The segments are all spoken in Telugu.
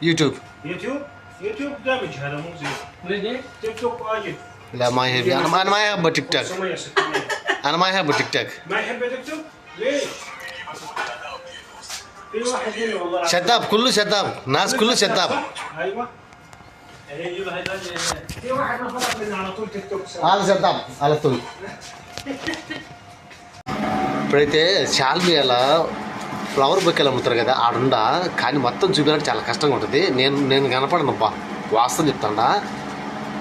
YouTube. YouTube ده مش هذا مو زين. تيك توك واجد. لا ما يحب، انا ما يحب تيك توك. انا ما يحب تيك توك. ما يحب تيك توك؟ ليش؟ في واحد منه والله. شتاب كله شتاب، ناس كله شتاب. ايوه. في واحد نفرق منه على طول تيك توك. على شتاب على طول. ఇప్పుడైతే షాల్మియాలో ఫ్లవర్ బొకేలు అమ్ముతారు కదా ఆడుండ, కానీ మొత్తం చూపించాలంటే చాలా కష్టంగా ఉంటుంది. నేను కనపడనబ్బా, వాస్తవం చెప్తాడా.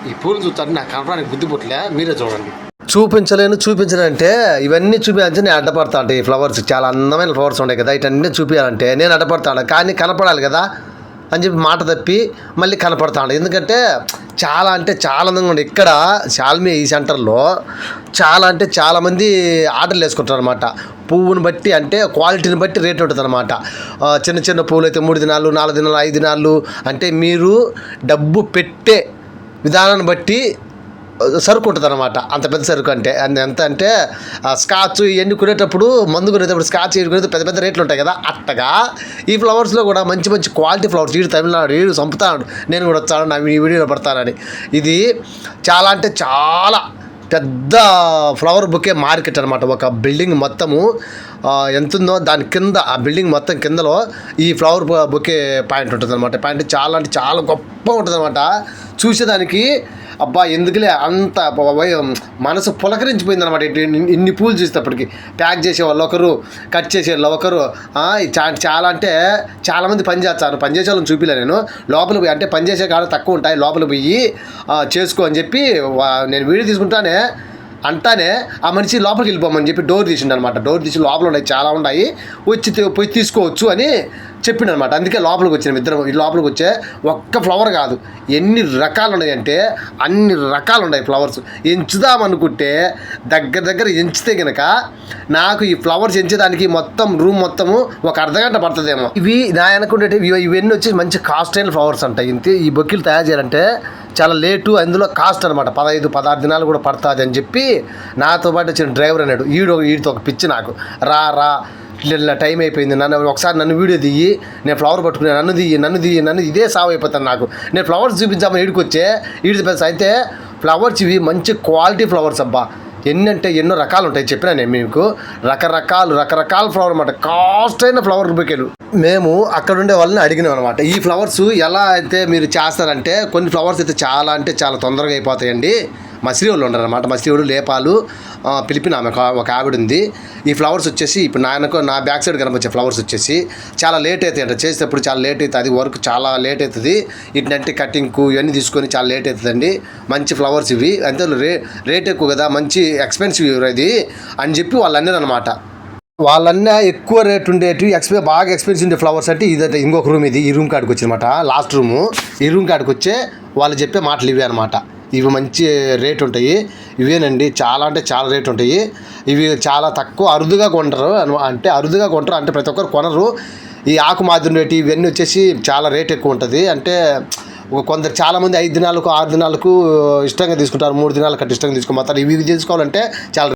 ఈ పూలు చూస్తాను నాకు కనపడానికి బుద్ధి పుట్టలే, మీరే చూడండి. చూపించాలంటే ఇవన్నీ చూపించాలంటే నేను అడ్డపడతా అంటే ఈ ఫ్లవర్స్ చాలా అందమైన ఫ్లవర్స్ ఉంటాయి కదా, ఇటన్నీ చూపించాలంటే నేను అడ్డపడతాను, కానీ కనపడాలి కదా అని చెప్పి మాట తప్పి మళ్ళీ కనపడతాడు. ఎందుకంటే చాలా అంటే చాలా అందంగా ఉండే ఇక్కడ షాల్మియా ఈ సెంటర్లో చాలా అంటే చాలామంది ఆర్డర్లు వేసుకుంటారు అనమాట. పువ్వుని బట్టి అంటే క్వాలిటీని బట్టి రేట్ ఉంటుంది అనమాట. చిన్న చిన్న పువ్వులు అయితే 3 దినాలు 4 దినాలు 5 దినాలు అంటే మీరు డబ్బు పెట్టే విధానాన్ని బట్టి సరుకు ఉంటుంది అనమాట. అంత పెద్ద సరుకు అంటే ఎంత అంటే స్కాచ్ ఇవన్నీ కొనేటప్పుడు మందు కొనేటప్పుడు స్కాచ్ కొనేది పెద్ద పెద్ద రేట్లు ఉంటాయి కదా, అట్టగా ఈ ఫ్లవర్స్లో కూడా మంచి మంచి క్వాలిటీ ఫ్లవర్స్. వీడు తమిళనాడు వీడు చంపుతాడు, నేను కూడా వచ్చాను నా ఈ వీడియోలో పడతానని. ఇది చాలా అంటే చాలా పెద్ద ఫ్లవర్ బొకే మార్కెట్ అనమాట. ఒక బిల్డింగ్ మొత్తము ఎంతుందో దాని కింద ఆ బిల్డింగ్ మొత్తం కిందలో ఈ ఫ్లవర్ బొకే పాయింట్ ఉంటుంది అనమాట. పాయింట్ చాలా అంటే చాలా గొప్ప ఉంటుంది అనమాట. చూసేదానికి అబ్బా ఎందుకులే అంత మనసు పులకరించిపోయింది అనమాట. ఇన్ని పూలు చూసేటప్పటికి ప్యాక్ చేసే వాళ్ళు ఒకరు, కట్ చేసే వాళ్ళు ఒకరు. చాలా అంటే చాలామంది పని చేస్తారు. పని చేసే వాళ్ళని చూపిలే నేను. లోపలికి పోయి అంటే పని చేసే కాడ తక్కువ ఉంటాయి, లోపలికి పోయి చేసుకో అని చెప్పి నేను వీడియో తీసుకుంటానే అంటానే ఆ మనిషి లోపలికి వెళ్ళిపోమని చెప్పి డోర్ తీసిండు అనమాట. డోర్ తీసి లోపల ఉన్నాయి చాలా ఉన్నాయి, వచ్చి పోయి తీసుకోవచ్చు అని చెప్పిండు అనమాట. అందుకే లోపలికి వచ్చినాం ఇద్దరం. లోపలికి వచ్చే ఒక్క ఫ్లవర్ కాదు, ఎన్ని రకాలు ఉన్నాయంటే అన్ని రకాలు ఉన్నాయి ఫ్లవర్స్. ఎంచుదామనుకుంటే దగ్గర ఎంచితే కనుక నాకు ఈ ఫ్లవర్స్ ఎంచేదానికి మొత్తం రూమ్ మొత్తము ఒక అర్ధగంట పడుతుందేమో. ఇవి నా అనుకుంటే ఇవన్నీ వచ్చి మంచి కాస్ట్ అయిన ఫ్లవర్స్ అంటాయి. ఇంతే ఈ బొక్కీలు తయారు చేయాలంటే చాలా లేటు, అందులో కాస్ట్ అనమాట. 15-16 దినాలు కూడా పడుతుంది అని చెప్పి నాతో పాటు వచ్చిన డ్రైవర్ అన్నాడు. వీడితో ఒక పిచ్చి నాకు, రా టైం అయిపోయింది, నన్ను వీడియో తీయి, నేను ఫ్లవర్ పట్టుకునే, నన్ను ఇదే సాగు అయిపోతాను నాకు. నేను ఫ్లవర్స్ చూపించామని ఈడికొచ్చే అయితే ఫ్లవర్స్ ఇవి మంచి క్వాలిటీ ఫ్లవర్స్ అబ్బా. ఎన్నో రకాలు ఉంటాయి చెప్పినా నేను మీకు. రకరకాల ఫ్లవర్ అనమాట, కాస్ట్ అయిన ఫ్లవర్ బొకేలు. మేము అక్కడ ఉండే వాళ్ళని అడిగినాం అనమాట, ఈ ఫ్లవర్స్ ఎలా అయితే మీరు చేస్తారంటే కొన్ని ఫ్లవర్స్ అయితే చాలా అంటే చాలా తొందరగా అయిపోతాయండి. మసిరి వాళ్ళు ఉండరనమాట. మసిరి వాళ్ళు లేపాలు పిలిపిన ఆమె ఒక ఆవిడ ఉంది. ఈ ఫ్లవర్స్ వచ్చేసి ఇప్పుడు నా బ్యాక్ సైడ్ కనిపించే ఫ్లవర్స్ వచ్చేసి చాలా లేట్ అవుతాయి అంట. చేసేటప్పుడు చాలా లేట్ అవుతుంది, అది వర్క్ చాలా లేట్ అవుతుంది. ఇట్లాంటి కటింగ్కు ఇవన్నీ తీసుకొని చాలా లేట్ అవుతుందండి. మంచి ఫ్లవర్స్ ఇవి అంతే, రేట్ ఎక్కువ కదా, మంచి ఎక్స్పెన్సివ్ ఇది అని చెప్పి వాళ్ళు అన్నారు అనమాట. వాళ్ళన్నా ఎక్కువ రేట్ ఉండేవి బాగా ఎక్స్పెన్సివ్ ఉండే ఫ్లవర్స్ అంటే ఇదంటే ఇంకొక రూమ్, ఇది ఈ రూమ్ కాడికి వచ్చినమాట, లాస్ట్ రూము. ఈ రూమ్ కాడికి వచ్చే వాళ్ళు చెప్పే మాటలు ఇవే అనమాట. ఇవి మంచి రేట్ ఉంటాయి, ఇవేనండి చాలా అంటే చాలా రేట్ ఉంటాయి. ఇవి చాలా తక్కువ అరుదుగా కొంటారు అంటే ప్రతి ఒక్కరు కొనరు. ఈ ఆకు మాదిరి ఇవన్నీ వచ్చేసి చాలా రేట్ ఎక్కువ ఉంటుంది. అంటే కొందరు చాలామంది 5 దినాలకు 6 దినాలకు ఇష్టంగా తీసుకుంటారు, 3 దినాలకు ఇష్టంగా తీసుకోమంటారు. ఇవి తీసుకోవాలంటే చాలా